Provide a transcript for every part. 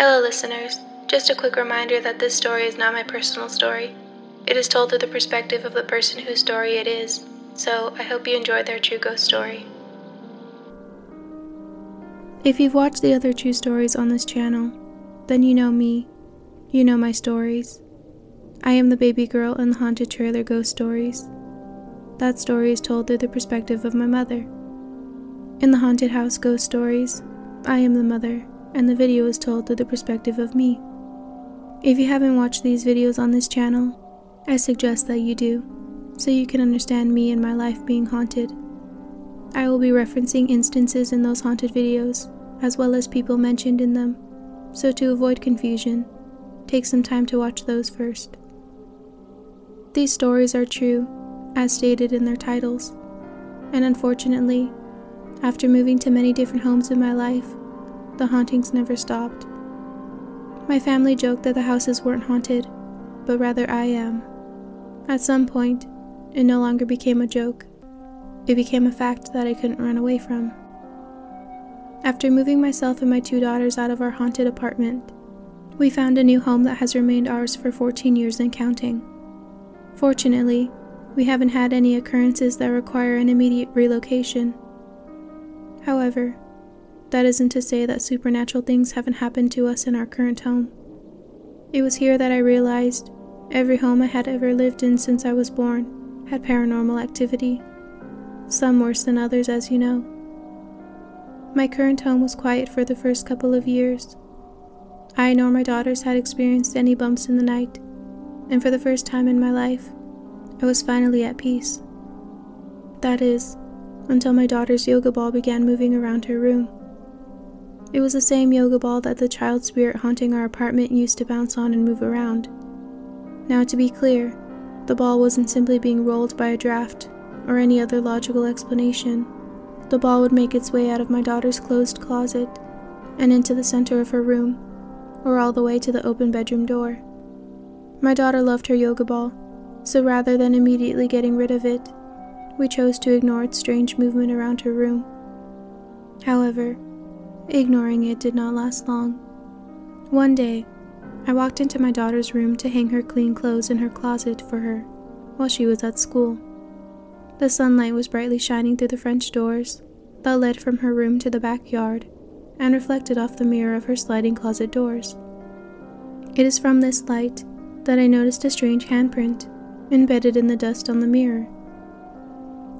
Hello listeners, just a quick reminder that this story is not my personal story. It is told through the perspective of the person whose story it is, so I hope you enjoy their true ghost story. If you've watched the other true stories on this channel, then you know me. You know my stories. I am the baby girl in the haunted trailer ghost stories. That story is told through the perspective of my mother. In the haunted house ghost stories, I am the mother, and the video is told through the perspective of me. If you haven't watched these videos on this channel, I suggest that you do, so you can understand me and my life being haunted. I will be referencing instances in those haunted videos, as well as people mentioned in them, so to avoid confusion, take some time to watch those first. These stories are true, as stated in their titles, and unfortunately, after moving to many different homes in my life, the hauntings never stopped. My family joked that the houses weren't haunted, but rather I am. At some point, it no longer became a joke. It became a fact that I couldn't run away from. After moving myself and my 2 daughters out of our haunted apartment, we found a new home that has remained ours for 14 years and counting. Fortunately, we haven't had any occurrences that require an immediate relocation. However, that isn't to say that supernatural things haven't happened to us in our current home. It was here that I realized every home I had ever lived in since I was born had paranormal activity, some worse than others, as you know. My current home was quiet for the first couple of years. I nor my daughters had experienced any bumps in the night, and for the first time in my life, I was finally at peace. That is, until my daughter's yoga ball began moving around her room. It was the same yoga ball that the child spirit haunting our apartment used to bounce on and move around. Now, to be clear, the ball wasn't simply being rolled by a draft or any other logical explanation. The ball would make its way out of my daughter's closed closet and into the center of her room, or all the way to the open bedroom door. My daughter loved her yoga ball, so rather than immediately getting rid of it, we chose to ignore its strange movement around her room. However, ignoring it did not last long. One day, I walked into my daughter's room to hang her clean clothes in her closet for her while she was at school. The sunlight was brightly shining through the French doors that led from her room to the backyard and reflected off the mirror of her sliding closet doors. It is from this light that I noticed a strange handprint embedded in the dust on the mirror.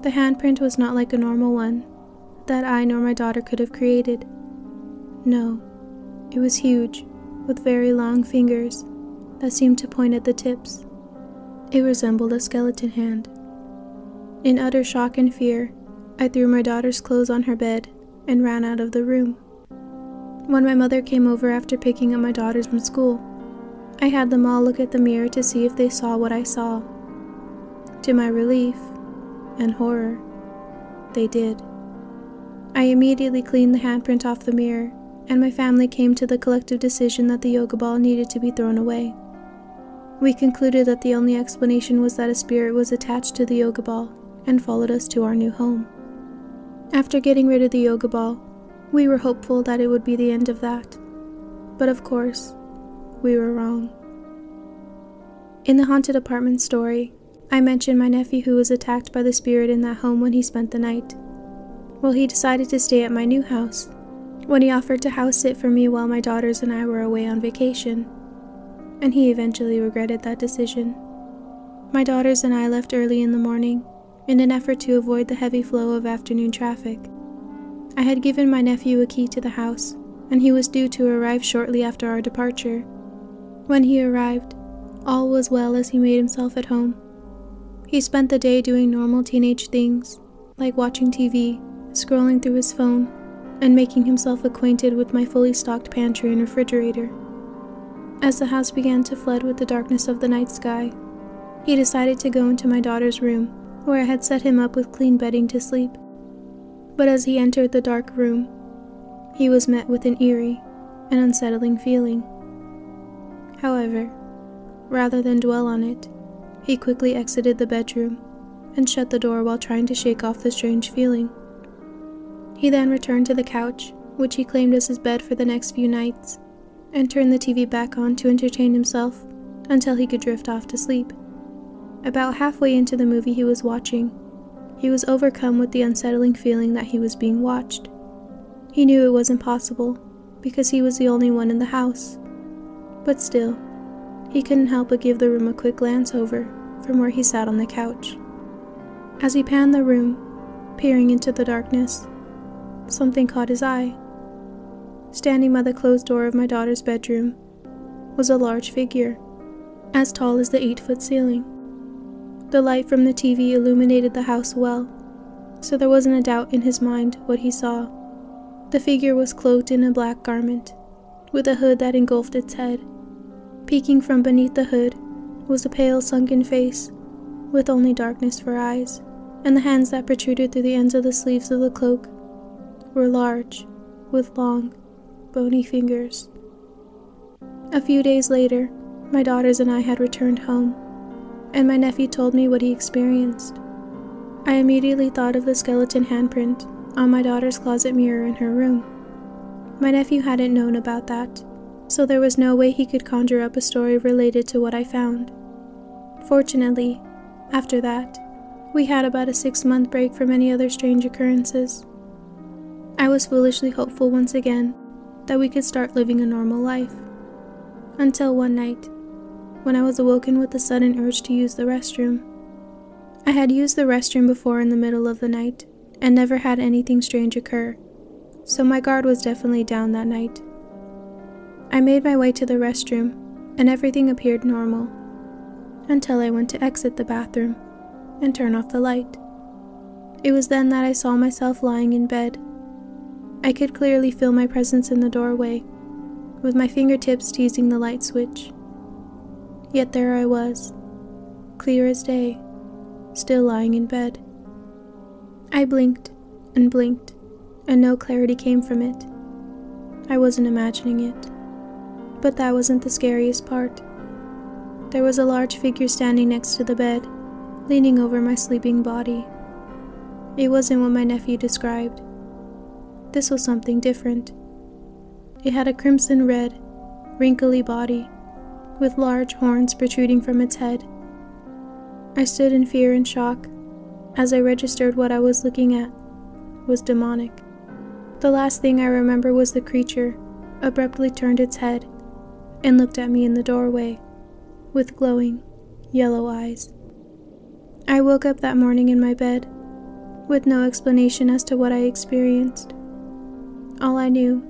The handprint was not like a normal one that I nor my daughter could have created. No, it was huge, with very long fingers that seemed to point at the tips. It resembled a skeleton hand. In utter shock and fear, I threw my daughter's clothes on her bed and ran out of the room. When my mother came over after picking up my daughters from school, I had them all look at the mirror to see if they saw what I saw. To my relief and horror, they did. I immediately cleaned the handprint off the mirror, and my family came to the collective decision that the yoga ball needed to be thrown away. We concluded that the only explanation was that a spirit was attached to the yoga ball and followed us to our new home. After getting rid of the yoga ball, we were hopeful that it would be the end of that. But of course, we were wrong. In the haunted apartment story, I mentioned my nephew who was attacked by the spirit in that home when he spent the night. Well, he decided to stay at my new house when he offered to house sit for me while my daughters and I were away on vacation, and he eventually regretted that decision. My daughters and I left early in the morning in an effort to avoid the heavy flow of afternoon traffic. I had given my nephew a key to the house, and he was due to arrive shortly after our departure. When he arrived, all was well as he made himself at home. He spent the day doing normal teenage things, like watching TV, scrolling through his phone, and making himself acquainted with my fully stocked pantry and refrigerator. As the house began to flood with the darkness of the night sky, he decided to go into my daughter's room, where I had set him up with clean bedding to sleep. But as he entered the dark room, he was met with an eerie and unsettling feeling. However, rather than dwell on it, he quickly exited the bedroom and shut the door while trying to shake off the strange feeling. He then returned to the couch, which he claimed as his bed for the next few nights, and turned the TV back on to entertain himself until he could drift off to sleep. About halfway into the movie he was watching, he was overcome with the unsettling feeling that he was being watched. He knew it wasn't possible, because he was the only one in the house. But still, he couldn't help but give the room a quick glance over from where he sat on the couch. As he panned the room, peering into the darkness, something caught his eye. Standing by the closed door of my daughter's bedroom was a large figure, as tall as the 8-foot ceiling. The light from the TV illuminated the house well, so there wasn't a doubt in his mind what he saw. The figure was cloaked in a black garment, with a hood that engulfed its head. Peeking from beneath the hood was a pale, sunken face, with only darkness for eyes, and the hands that protruded through the ends of the sleeves of the cloak were large, with long, bony fingers. A few days later, my daughters and I had returned home, and my nephew told me what he experienced. I immediately thought of the skeleton handprint on my daughter's closet mirror in her room. My nephew hadn't known about that, so there was no way he could conjure up a story related to what I found. Fortunately, after that, we had about a 6-month break from any other strange occurrences. I was foolishly hopeful once again that we could start living a normal life. Until one night, when I was awoken with a sudden urge to use the restroom. I had used the restroom before in the middle of the night, and never had anything strange occur, so my guard was definitely down that night. I made my way to the restroom, and everything appeared normal, until I went to exit the bathroom and turn off the light. It was then that I saw myself lying in bed. I could clearly feel my presence in the doorway, with my fingertips teasing the light switch. Yet there I was, clear as day, still lying in bed. I blinked, and no clarity came from it. I wasn't imagining it. But that wasn't the scariest part. There was a large figure standing next to the bed, leaning over my sleeping body. It wasn't what my nephew described. This was something different. It had a crimson red, wrinkly body, with large horns protruding from its head. I stood in fear and shock as I registered what I was looking at was demonic. The last thing I remember was the creature abruptly turned its head and looked at me in the doorway with glowing, yellow eyes. I woke up that morning in my bed with no explanation as to what I experienced. All I knew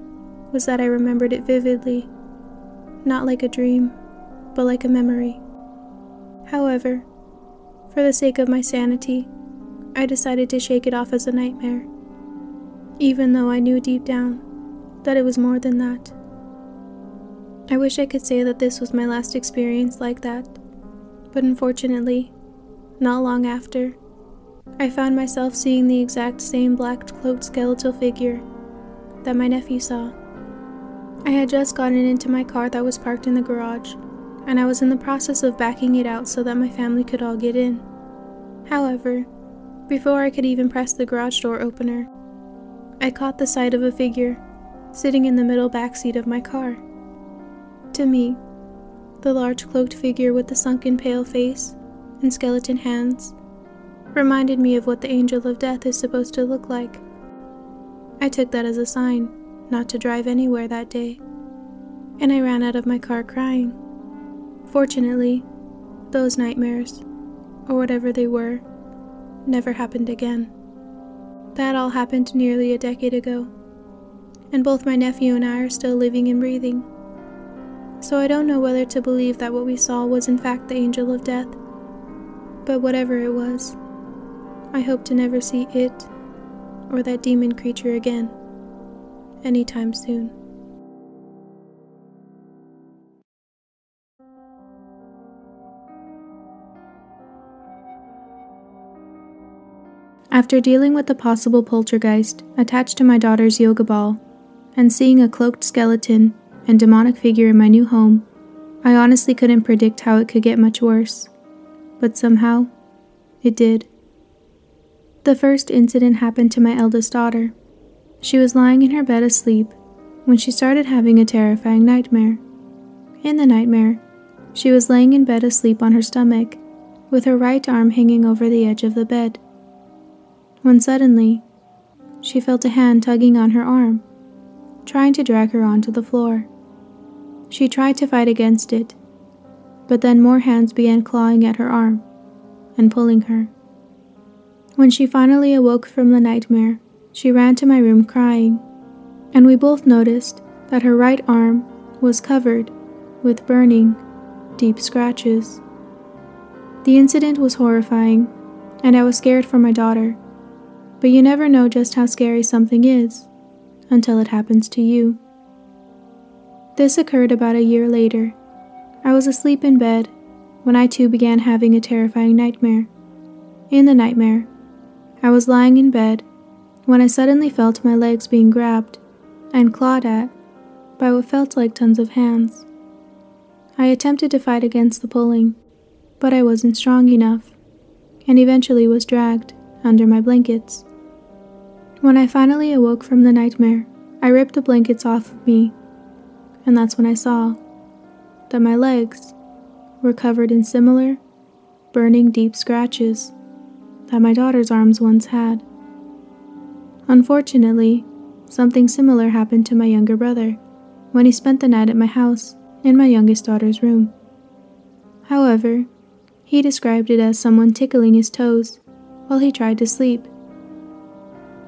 was that I remembered it vividly, not like a dream, but like a memory. However, for the sake of my sanity, I decided to shake it off as a nightmare, even though I knew deep down that it was more than that. I wish I could say that this was my last experience like that, but unfortunately, not long after, I found myself seeing the exact same black cloaked skeletal figure that my nephew saw. I had just gotten into my car that was parked in the garage, and I was in the process of backing it out so that my family could all get in. However, before I could even press the garage door opener, I caught the sight of a figure sitting in the middle backseat of my car. To me, the large cloaked figure with the sunken pale face and skeleton hands reminded me of what the angel of death is supposed to look like. I took that as a sign not to drive anywhere that day, and I ran out of my car crying. Fortunately, those nightmares, or whatever they were, never happened again. That all happened nearly a decade ago, and both my nephew and I are still living and breathing. So I don't know whether to believe that what we saw was in fact the angel of death, but whatever it was, I hope to never see it or that demon creature again, anytime soon. After dealing with the possible poltergeist attached to my daughter's yoga ball, and seeing a cloaked skeleton and demonic figure in my new home, I honestly couldn't predict how it could get much worse. But somehow, it did. The first incident happened to my eldest daughter. She was lying in her bed asleep when she started having a terrifying nightmare. In the nightmare, she was laying in bed asleep on her stomach, with her right arm hanging over the edge of the bed, when suddenly, she felt a hand tugging on her arm, trying to drag her onto the floor. She tried to fight against it, but then more hands began clawing at her arm and pulling her. When she finally awoke from the nightmare, she ran to my room crying, and we both noticed that her right arm was covered with burning, deep scratches. The incident was horrifying, and I was scared for my daughter, but you never know just how scary something is until it happens to you. This occurred about a year later. I was asleep in bed when I too began having a terrifying nightmare. In the nightmare, I was lying in bed when I suddenly felt my legs being grabbed and clawed at by what felt like tons of hands. I attempted to fight against the pulling, but I wasn't strong enough, and eventually was dragged under my blankets. When I finally awoke from the nightmare, I ripped the blankets off of me, and that's when I saw that my legs were covered in similar, burning deep scratches that my daughter's arms once had. Unfortunately, something similar happened to my younger brother when he spent the night at my house in my youngest daughter's room. However, he described it as someone tickling his toes while he tried to sleep.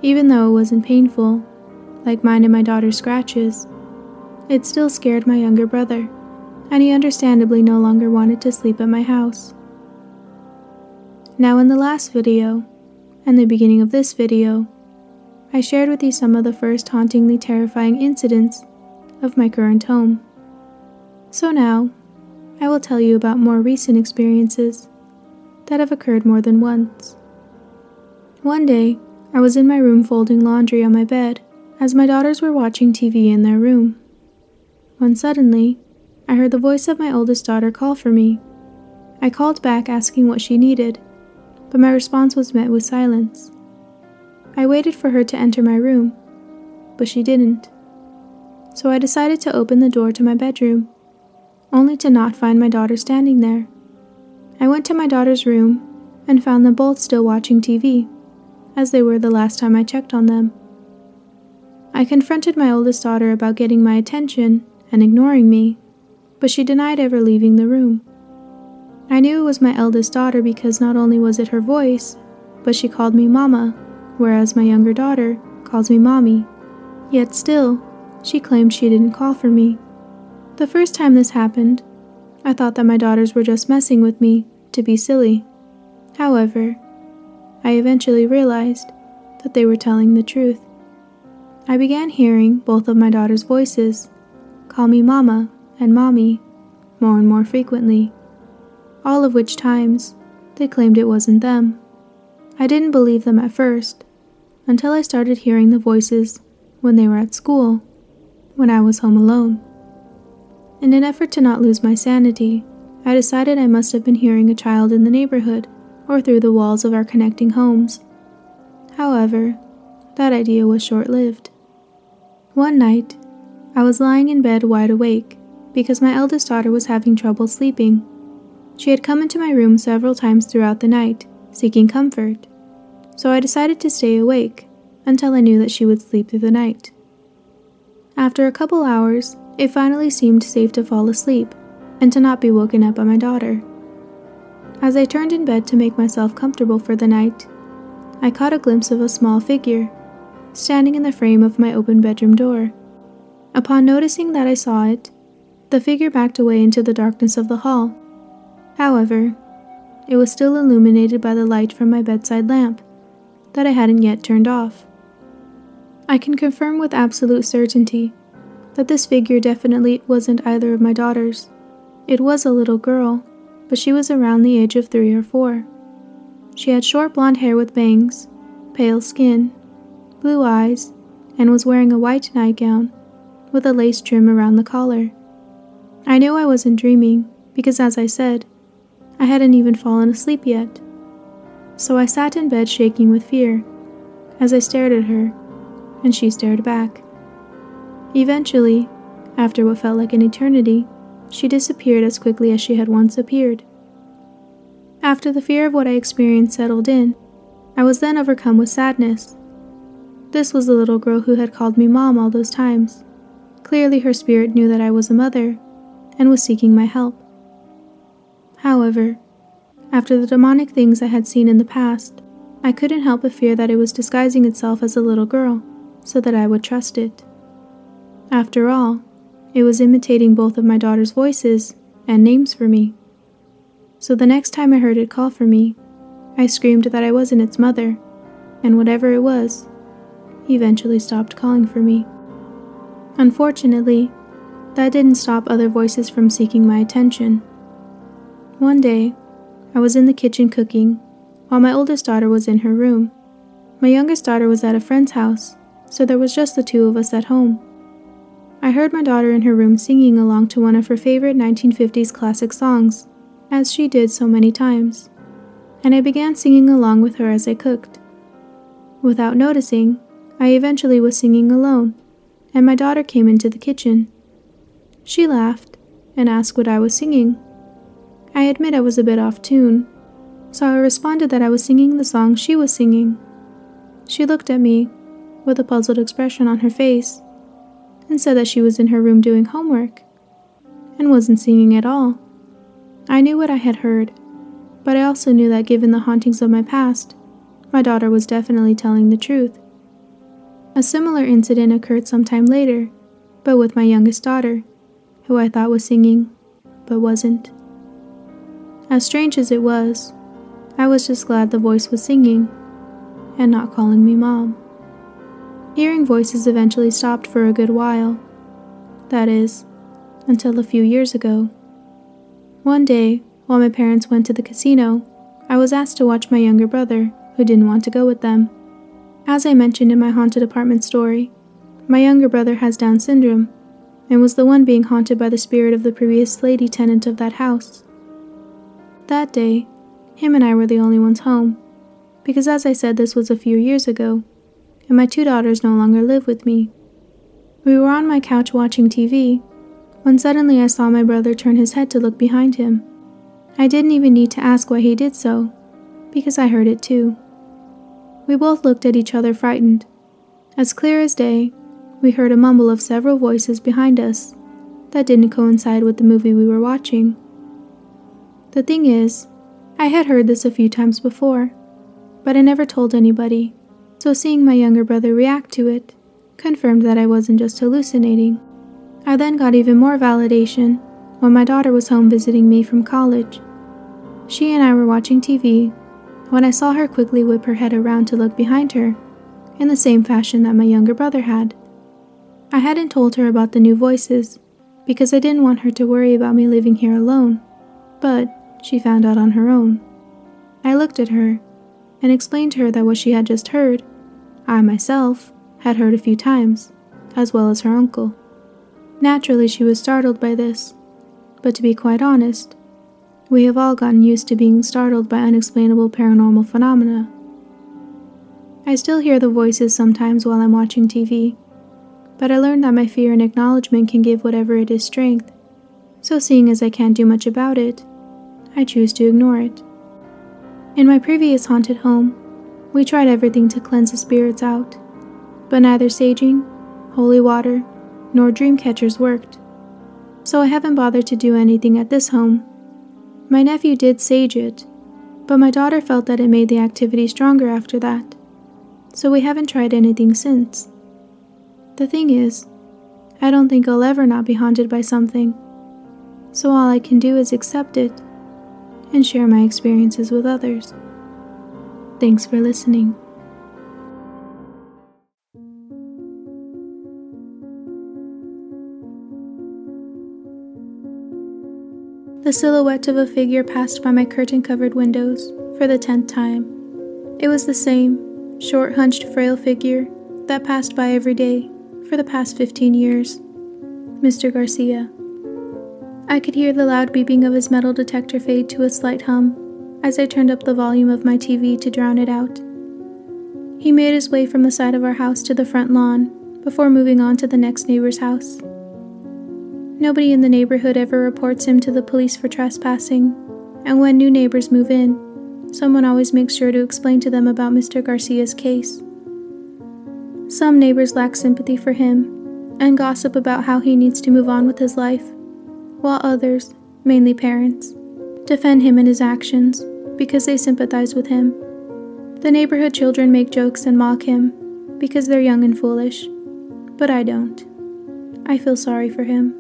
Even though it wasn't painful, like mine and my daughter's scratches, it still scared my younger brother, and he understandably no longer wanted to sleep at my house. Now in the last video, and the beginning of this video, I shared with you some of the first hauntingly terrifying incidents of my current home. So now, I will tell you about more recent experiences that have occurred more than once. One day, I was in my room folding laundry on my bed as my daughters were watching TV in their room, when suddenly, I heard the voice of my oldest daughter call for me. I called back asking what she needed, but my response was met with silence. I waited for her to enter my room, but she didn't. So I decided to open the door to my bedroom, only to not find my daughter standing there. I went to my daughter's room and found them both still watching TV, as they were the last time I checked on them. I confronted my oldest daughter about getting my attention and ignoring me, but she denied ever leaving the room. I knew it was my eldest daughter because not only was it her voice, but she called me Mama, whereas my younger daughter calls me Mommy. Yet still, she claimed she didn't call for me. The first time this happened, I thought that my daughters were just messing with me to be silly. However, I eventually realized that they were telling the truth. I began hearing both of my daughters' voices call me Mama and Mommy more and more frequently, all of which times they claimed it wasn't them. I didn't believe them at first, until I started hearing the voices when they were at school, when I was home alone. In an effort to not lose my sanity, I decided I must have been hearing a child in the neighborhood or through the walls of our connecting homes. However, that idea was short-lived. One night, I was lying in bed wide awake because my eldest daughter was having trouble sleeping. She had come into my room several times throughout the night, seeking comfort, so I decided to stay awake until I knew that she would sleep through the night. After a couple hours, it finally seemed safe to fall asleep and to not be woken up by my daughter. As I turned in bed to make myself comfortable for the night, I caught a glimpse of a small figure standing in the frame of my open bedroom door. Upon noticing that I saw it, the figure backed away into the darkness of the hall. However, it was still illuminated by the light from my bedside lamp that I hadn't yet turned off. I can confirm with absolute certainty that this figure definitely wasn't either of my daughters. It was a little girl, but she was around the age of 3 or 4. She had short blonde hair with bangs, pale skin, blue eyes, and was wearing a white nightgown with a lace trim around the collar. I knew I wasn't dreaming because, as I said, I hadn't even fallen asleep yet. So I sat in bed shaking with fear as I stared at her, and she stared back. Eventually, after what felt like an eternity, she disappeared as quickly as she had once appeared. After the fear of what I experienced settled in, I was then overcome with sadness. This was the little girl who had called me Mom all those times. Clearly her spirit knew that I was a mother, and was seeking my help. However, after the demonic things I had seen in the past, I couldn't help but fear that it was disguising itself as a little girl, so that I would trust it. After all, it was imitating both of my daughter's voices and names for me. So the next time I heard it call for me, I screamed that I wasn't its mother, and whatever it was, eventually stopped calling for me. Unfortunately, that didn't stop other voices from seeking my attention. One day, I was in the kitchen cooking, while my oldest daughter was in her room. My youngest daughter was at a friend's house, so there was just the two of us at home. I heard my daughter in her room singing along to one of her favorite 1950s classic songs, as she did so many times, and I began singing along with her as I cooked. Without noticing, I eventually was singing alone, and my daughter came into the kitchen. She laughed and asked what I was singing. I admit I was a bit off tune, so I responded that I was singing the song she was singing. She looked at me, with a puzzled expression on her face, and said that she was in her room doing homework, and wasn't singing at all. I knew what I had heard, but I also knew that given the hauntings of my past, my daughter was definitely telling the truth. A similar incident occurred sometime later, but with my youngest daughter, who I thought was singing, but wasn't. As strange as it was, I was just glad the voice was singing, and not calling me Mom. Hearing voices eventually stopped for a good while. That is, until a few years ago. One day, while my parents went to the casino, I was asked to watch my younger brother, who didn't want to go with them. As I mentioned in my haunted apartment story, my younger brother has Down syndrome, and was the one being haunted by the spirit of the previous lady tenant of that house. That day, him and I were the only ones home, because as I said, this was a few years ago, and my two daughters no longer live with me. We were on my couch watching TV, when suddenly I saw my brother turn his head to look behind him. I didn't even need to ask why he did so, because I heard it too. We both looked at each other frightened. As clear as day, we heard a mumble of several voices behind us that didn't coincide with the movie we were watching. The thing is, I had heard this a few times before, but I never told anybody, so seeing my younger brother react to it confirmed that I wasn't just hallucinating. I then got even more validation when my daughter was home visiting me from college. She and I were watching TV when I saw her quickly whip her head around to look behind her, in the same fashion that my younger brother had. I hadn't told her about the new voices, because I didn't want her to worry about me living here alone, but she found out on her own. I looked at her and explained to her that what she had just heard, I myself had heard a few times, as well as her uncle. Naturally, she was startled by this, but to be quite honest, we have all gotten used to being startled by unexplainable paranormal phenomena. I still hear the voices sometimes while I'm watching TV, but I learned that my fear and acknowledgement can give whatever it is strength, so seeing as I can't do much about it, I choose to ignore it. In my previous haunted home, we tried everything to cleanse the spirits out, but neither saging, holy water, nor dream catchers worked, so I haven't bothered to do anything at this home. My nephew did sage it, but my daughter felt that it made the activity stronger after that, so we haven't tried anything since. The thing is, I don't think I'll ever not be haunted by something, so all I can do is accept it and share my experiences with others. Thanks for listening. The silhouette of a figure passed by my curtain-covered windows for the 10th time. It was the same, short, hunched, frail figure that passed by every day for the past 15 years. Mr. Garcia. I could hear the loud beeping of his metal detector fade to a slight hum as I turned up the volume of my TV to drown it out. He made his way from the side of our house to the front lawn before moving on to the next neighbor's house. Nobody in the neighborhood ever reports him to the police for trespassing, and when new neighbors move in, someone always makes sure to explain to them about Mr. Garcia's case. Some neighbors lack sympathy for him and gossip about how he needs to move on with his life, while others, mainly parents, defend him and his actions because they sympathize with him. The neighborhood children make jokes and mock him because they're young and foolish, but I don't. I feel sorry for him.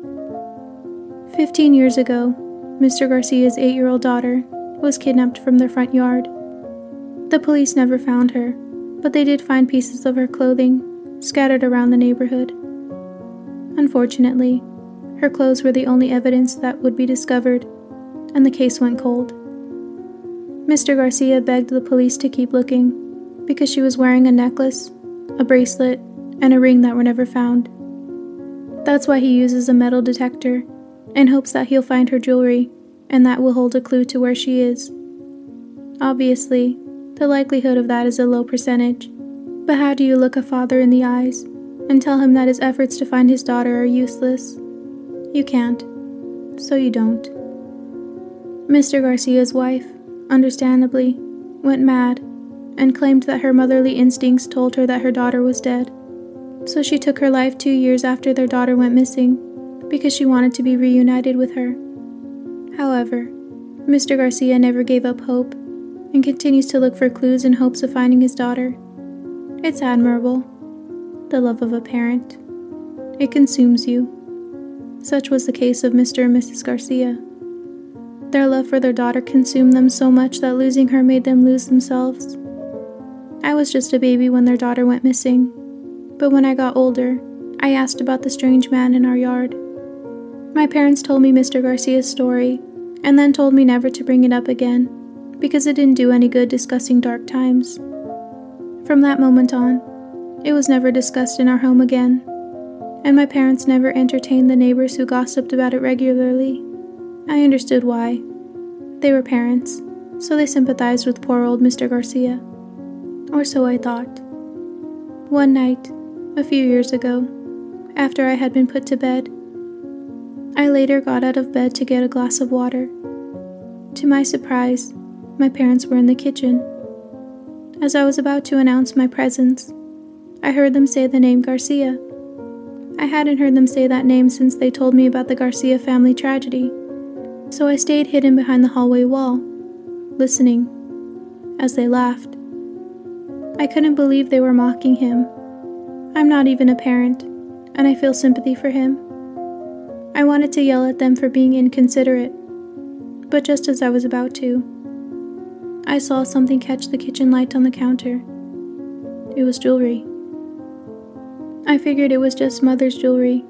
15 years ago, Mr. Garcia's 8-year-old daughter was kidnapped from their front yard. The police never found her, but they did find pieces of her clothing scattered around the neighborhood. Unfortunately, her clothes were the only evidence that would be discovered, and the case went cold. Mr. Garcia begged the police to keep looking because she was wearing a necklace, a bracelet, and a ring that were never found. That's why he uses a metal detector in hopes that he'll find her jewelry and that will hold a clue to where she is. Obviously, the likelihood of that is a low percentage, but how do you look a father in the eyes and tell him that his efforts to find his daughter are useless? You can't, so you don't. Mr. Garcia's wife, understandably, went mad and claimed that her motherly instincts told her that her daughter was dead, so she took her life 2 years after their daughter went missing because she wanted to be reunited with her. However, Mr. Garcia never gave up hope and continues to look for clues in hopes of finding his daughter. It's admirable, the love of a parent. It consumes you. Such was the case of Mr. and Mrs. Garcia. Their love for their daughter consumed them so much that losing her made them lose themselves. I was just a baby when their daughter went missing, but when I got older, I asked about the strange man in our yard. My parents told me Mr. Garcia's story, and then told me never to bring it up again, because it didn't do any good discussing dark times. From that moment on, it was never discussed in our home again, and my parents never entertained the neighbors who gossiped about it regularly. I understood why. They were parents, so they sympathized with poor old Mr. Garcia. Or so I thought. One night, a few years ago, after I had been put to bed, I later got out of bed to get a glass of water. To my surprise, my parents were in the kitchen. As I was about to announce my presence, I heard them say the name Garcia. I hadn't heard them say that name since they told me about the Garcia family tragedy, so I stayed hidden behind the hallway wall, listening, as they laughed. I couldn't believe they were mocking him. I'm not even a parent, and I feel sympathy for him. I wanted to yell at them for being inconsiderate, but just as I was about to, I saw something catch the kitchen light on the counter. It was jewelry. I figured it was just Mother's jewelry,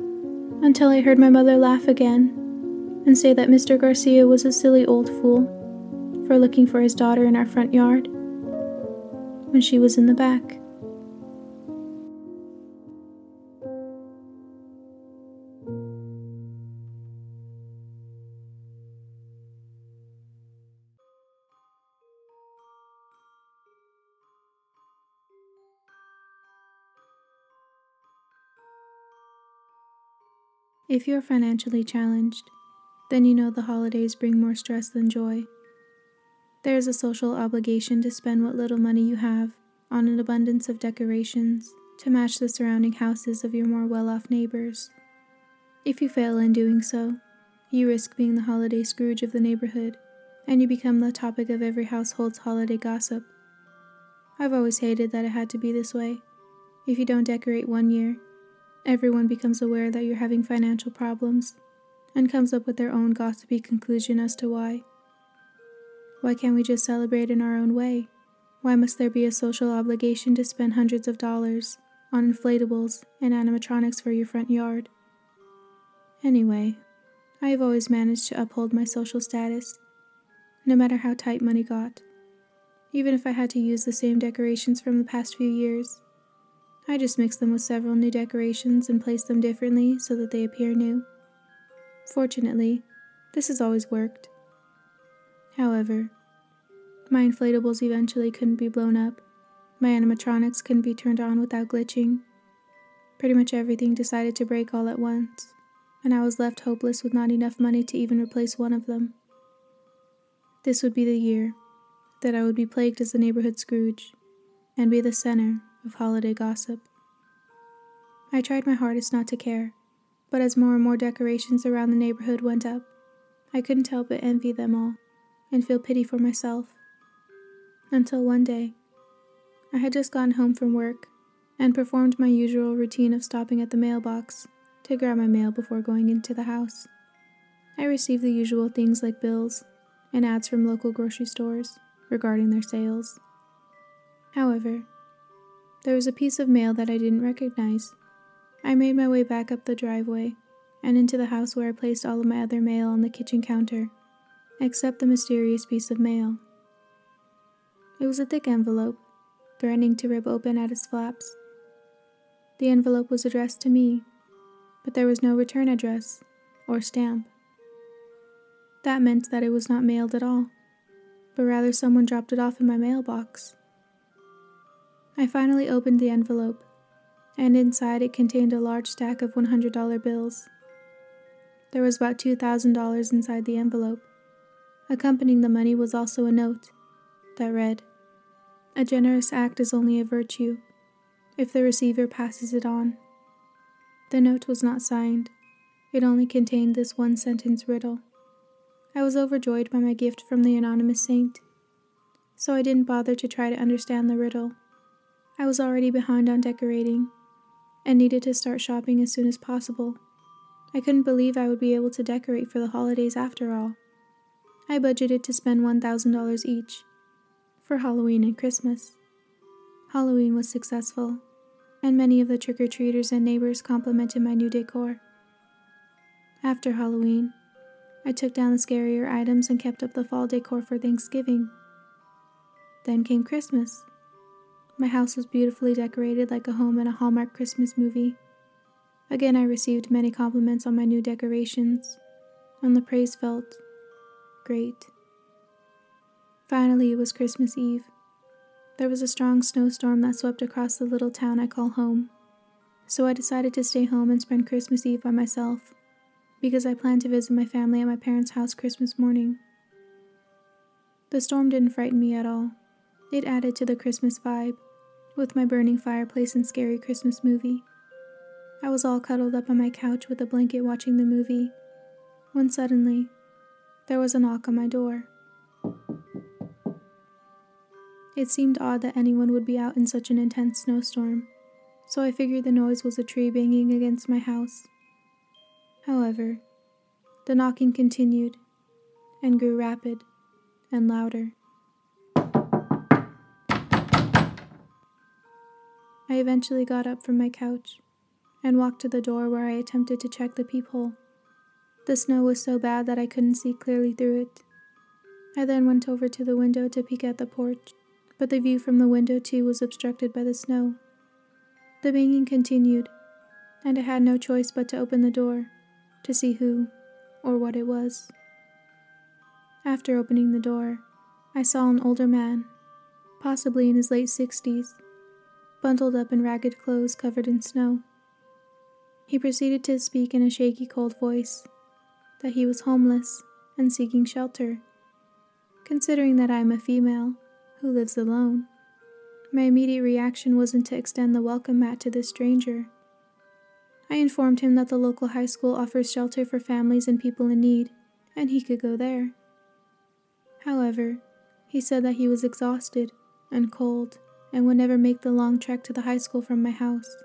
until I heard my mother laugh again and say that Mr. Garcia was a silly old fool for looking for his daughter in our front yard when she was in the back. If you're financially challenged, then you know the holidays bring more stress than joy. There is a social obligation to spend what little money you have on an abundance of decorations to match the surrounding houses of your more well-off neighbors. If you fail in doing so, you risk being the holiday Scrooge of the neighborhood, and you become the topic of every household's holiday gossip. I've always hated that it had to be this way. If you don't decorate one year, everyone becomes aware that you're having financial problems and comes up with their own gossipy conclusion as to why. Why can't we just celebrate in our own way? Why must there be a social obligation to spend hundreds of dollars on inflatables and animatronics for your front yard? Anyway, I have always managed to uphold my social status, no matter how tight money got. Even if I had to use the same decorations from the past few years, I just mix them with several new decorations and place them differently so that they appear new. Fortunately, this has always worked. However, my inflatables eventually couldn't be blown up, my animatronics couldn't be turned on without glitching. Pretty much everything decided to break all at once, and I was left hopeless with not enough money to even replace one of them. This would be the year that I would be plagued as the neighborhood Scrooge and be the center of holiday gossip. I tried my hardest not to care, but as more and more decorations around the neighborhood went up, I couldn't help but envy them all and feel pity for myself. Until one day, I had just gotten home from work and performed my usual routine of stopping at the mailbox to grab my mail before going into the house. I received the usual things like bills and ads from local grocery stores regarding their sales. However, there was a piece of mail that I didn't recognize. I made my way back up the driveway and into the house where I placed all of my other mail on the kitchen counter, except the mysterious piece of mail. It was a thick envelope, threatening to rip open at its flaps. The envelope was addressed to me, but there was no return address or stamp. That meant that it was not mailed at all, but rather someone dropped it off in my mailbox. I finally opened the envelope, and inside it contained a large stack of $100 bills. There was about $2,000 inside the envelope. Accompanying the money was also a note that read, "A generous act is only a virtue if the receiver passes it on." The note was not signed. It only contained this one-sentence riddle. I was overjoyed by my gift from the anonymous saint, so I didn't bother to try to understand the riddle. I was already behind on decorating and needed to start shopping as soon as possible. I couldn't believe I would be able to decorate for the holidays after all. I budgeted to spend $1,000 each for Halloween and Christmas. Halloween was successful, and many of the trick-or-treaters and neighbors complimented my new decor. After Halloween, I took down the scarier items and kept up the fall decor for Thanksgiving. Then came Christmas. My house was beautifully decorated like a home in a Hallmark Christmas movie. Again, I received many compliments on my new decorations, and the praise felt great. Finally, it was Christmas Eve. There was a strong snowstorm that swept across the little town I call home, so I decided to stay home and spend Christmas Eve by myself, because I planned to visit my family at my parents' house Christmas morning. The storm didn't frighten me at all. It added to the Christmas vibe, with my burning fireplace and scary Christmas movie. I was all cuddled up on my couch with a blanket watching the movie, when suddenly, there was a knock on my door. It seemed odd that anyone would be out in such an intense snowstorm, so I figured the noise was a tree banging against my house. However, the knocking continued, and grew rapid and louder. I eventually got up from my couch and walked to the door where I attempted to check the peephole. The snow was so bad that I couldn't see clearly through it. I then went over to the window to peek at the porch, but the view from the window too was obstructed by the snow. The banging continued, and I had no choice but to open the door to see who or what it was. After opening the door, I saw an older man, possibly in his late 60s, bundled up in ragged clothes covered in snow. He proceeded to speak in a shaky, cold voice that he was homeless and seeking shelter. Considering that I am a female who lives alone, my immediate reaction wasn't to extend the welcome mat to this stranger. I informed him that the local high school offers shelter for families and people in need, and he could go there. However, he said that he was exhausted and cold and would never make the long trek to the high school from my house.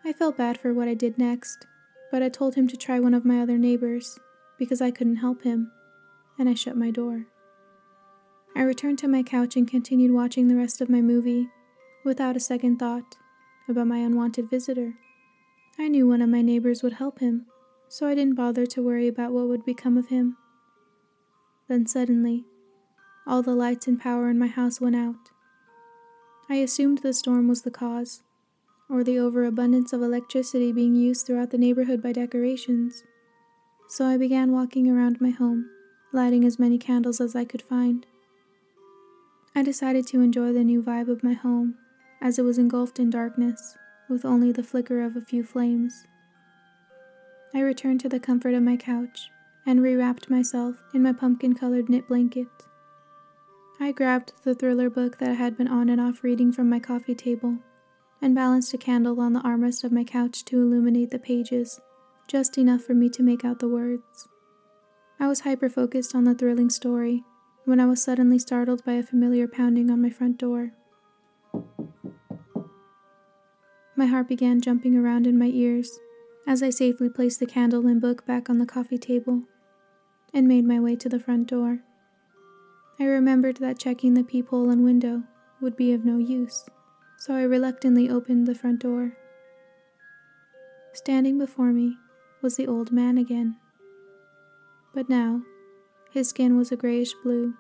I felt bad for what I did next, but I told him to try one of my other neighbors because I couldn't help him, and I shut my door. I returned to my couch and continued watching the rest of my movie without a second thought about my unwanted visitor. I knew one of my neighbors would help him, so I didn't bother to worry about what would become of him. Then suddenly, all the lights and power in my house went out. I assumed the storm was the cause, or the overabundance of electricity being used throughout the neighborhood by decorations, so I began walking around my home, lighting as many candles as I could find. I decided to enjoy the new vibe of my home, as it was engulfed in darkness, with only the flicker of a few flames. I returned to the comfort of my couch and rewrapped myself in my pumpkin-colored knit blanket. I grabbed the thriller book that I had been on and off reading from my coffee table and balanced a candle on the armrest of my couch to illuminate the pages, just enough for me to make out the words. I was hyper-focused on the thrilling story when I was suddenly startled by a familiar pounding on my front door. My heart began jumping around in my ears as I safely placed the candle and book back on the coffee table and made my way to the front door. I remembered that checking the peephole and window would be of no use, so I reluctantly opened the front door. Standing before me was the old man again. But now, his skin was a grayish blue,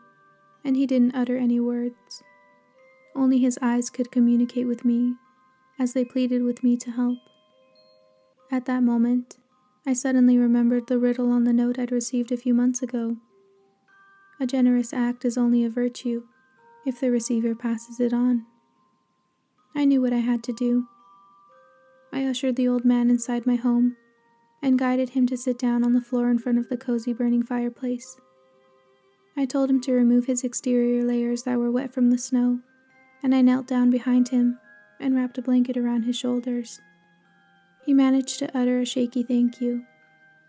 and he didn't utter any words. Only his eyes could communicate with me as they pleaded with me to help. At that moment, I suddenly remembered the riddle on the note I'd received a few months ago. A generous act is only a virtue if the receiver passes it on. I knew what I had to do. I ushered the old man inside my home and guided him to sit down on the floor in front of the cozy burning fireplace. I told him to remove his exterior layers that were wet from the snow, and I knelt down behind him and wrapped a blanket around his shoulders. He managed to utter a shaky thank you,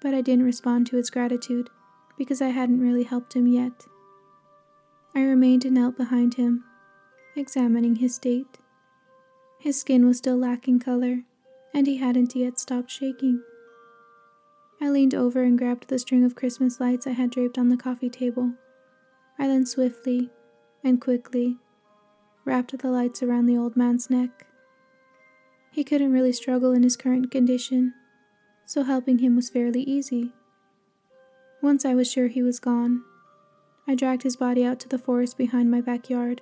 but I didn't respond to his gratitude because I hadn't really helped him yet. I remained knelt behind him, examining his state. His skin was still lacking color, and he hadn't yet stopped shaking. I leaned over and grabbed the string of Christmas lights I had draped on the coffee table. I then swiftly and quickly wrapped the lights around the old man's neck. He couldn't really struggle in his current condition, so helping him was fairly easy. Once I was sure he was gone, I dragged his body out to the forest behind my backyard,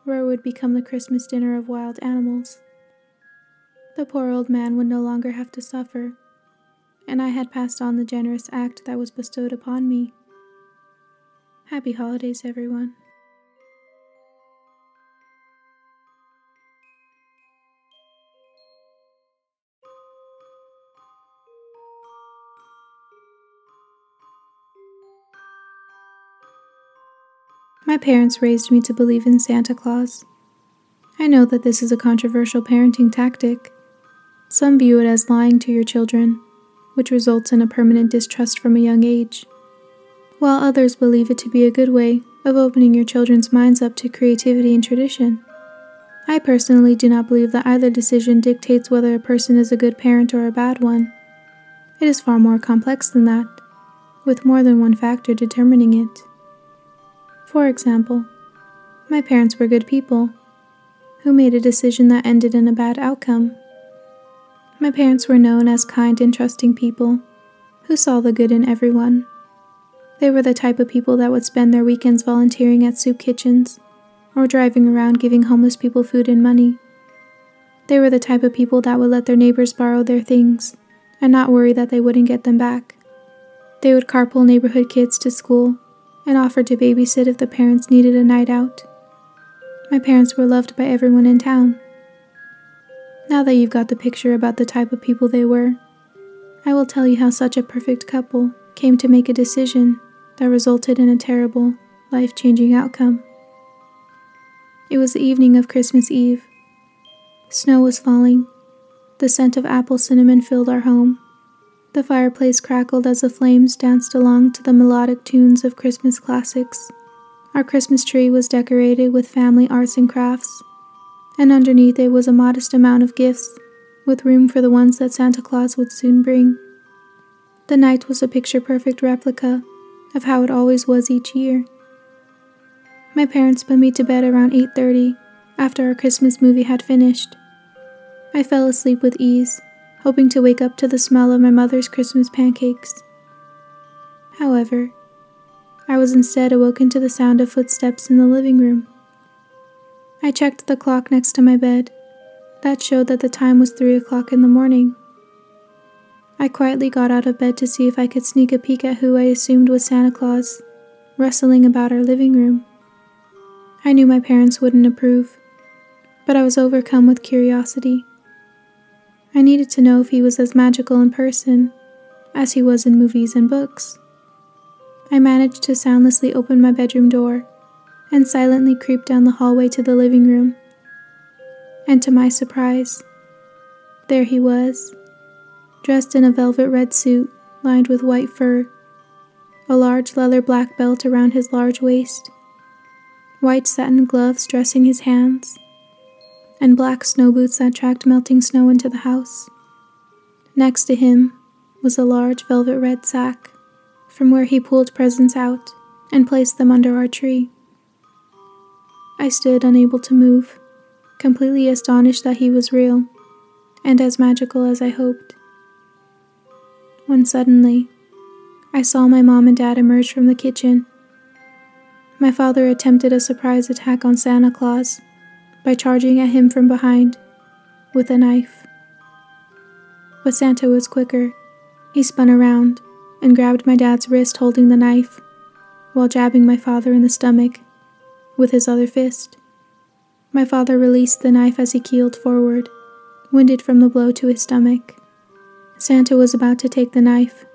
where it would become the Christmas dinner of wild animals. The poor old man would no longer have to suffer, and I had passed on the generous act that was bestowed upon me. Happy holidays, everyone. My parents raised me to believe in Santa Claus. I know that this is a controversial parenting tactic. Some view it as lying to your children, which results in a permanent distrust from a young age, while others believe it to be a good way of opening your children's minds up to creativity and tradition. I personally do not believe that either decision dictates whether a person is a good parent or a bad one. It is far more complex than that, with more than one factor determining it. For example, my parents were good people who made a decision that ended in a bad outcome. My parents were known as kind and trusting people who saw the good in everyone. They were the type of people that would spend their weekends volunteering at soup kitchens or driving around giving homeless people food and money. They were the type of people that would let their neighbors borrow their things and not worry that they wouldn't get them back. They would carpool neighborhood kids to school and offer to babysit if the parents needed a night out. My parents were loved by everyone in town. Now that you've got the picture about the type of people they were, I will tell you how such a perfect couple came to make a decision that resulted in a terrible, life-changing outcome. It was the evening of Christmas Eve. Snow was falling. The scent of apple cinnamon filled our home. The fireplace crackled as the flames danced along to the melodic tunes of Christmas classics. Our Christmas tree was decorated with family arts and crafts, and underneath it was a modest amount of gifts, with room for the ones that Santa Claus would soon bring. The night was a picture-perfect replica of how it always was each year. My parents put me to bed around 8:30 after our Christmas movie had finished. I fell asleep with ease, hoping to wake up to the smell of my mother's Christmas pancakes. However, I was instead awoken to the sound of footsteps in the living room. I checked the clock next to my bed. That showed that the time was 3 o'clock in the morning. I quietly got out of bed to see if I could sneak a peek at who I assumed was Santa Claus, rustling about our living room. I knew my parents wouldn't approve, but I was overcome with curiosity. I needed to know if he was as magical in person as he was in movies and books. I managed to soundlessly open my bedroom door and silently creep down the hallway to the living room. And to my surprise, there he was, dressed in a velvet red suit lined with white fur, a large leather black belt around his large waist, white satin gloves dressing his hands, and black snow boots that tracked melting snow into the house. Next to him was a large velvet red sack, from where he pulled presents out and placed them under our tree. I stood unable to move, completely astonished that he was real, and as magical as I hoped. When suddenly, I saw my mom and dad emerge from the kitchen. My father attempted a surprise attack on Santa Claus by charging at him from behind with a knife. But Santa was quicker. He spun around and grabbed my dad's wrist holding the knife, while jabbing my father in the stomach with his other fist. My father released the knife as he keeled forward, winded from the blow to his stomach. Santa was about to take the knife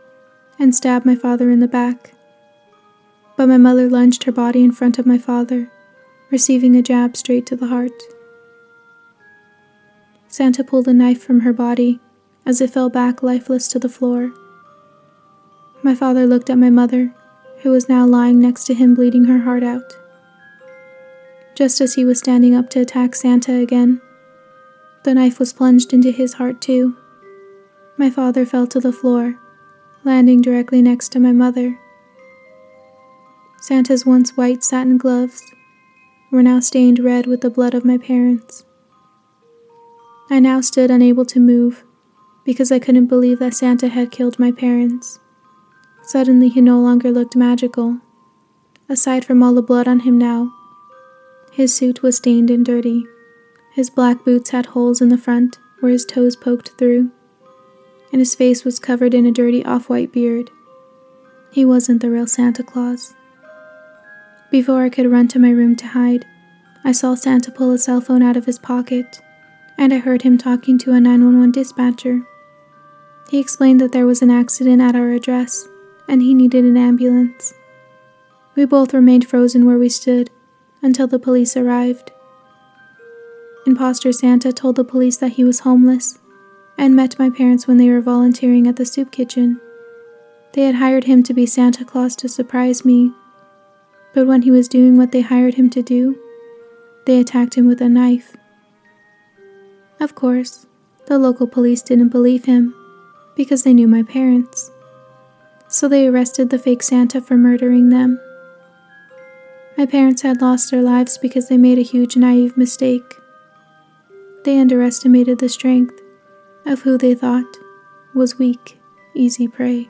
and stab my father in the back, but my mother lunged her body in front of my father, receiving a jab straight to the heart. Santa pulled the knife from her body as it fell back lifeless to the floor. My father looked at my mother, who was now lying next to him bleeding her heart out. Just as he was standing up to attack Santa again, the knife was plunged into his heart too. My father fell to the floor, landing directly next to my mother. Santa's once white satin gloves were now stained red with the blood of my parents. I now stood unable to move because I couldn't believe that Santa had killed my parents. Suddenly he no longer looked magical. Aside from all the blood on him now, his suit was stained and dirty. His black boots had holes in the front where his toes poked through, and his face was covered in a dirty off-white beard. He wasn't the real Santa Claus. Before I could run to my room to hide, I saw Santa pull a cell phone out of his pocket, and I heard him talking to a 911 dispatcher. He explained that there was an accident at our address, and he needed an ambulance. We both remained frozen where we stood until the police arrived. Imposter Santa told the police that he was homeless and met my parents when they were volunteering at the soup kitchen. They had hired him to be Santa Claus to surprise me, but when he was doing what they hired him to do, they attacked him with a knife. Of course, the local police didn't believe him because they knew my parents, so they arrested the fake Santa for murdering them. My parents had lost their lives because they made a huge naive mistake. They underestimated the strength of who they thought was weak, easy prey.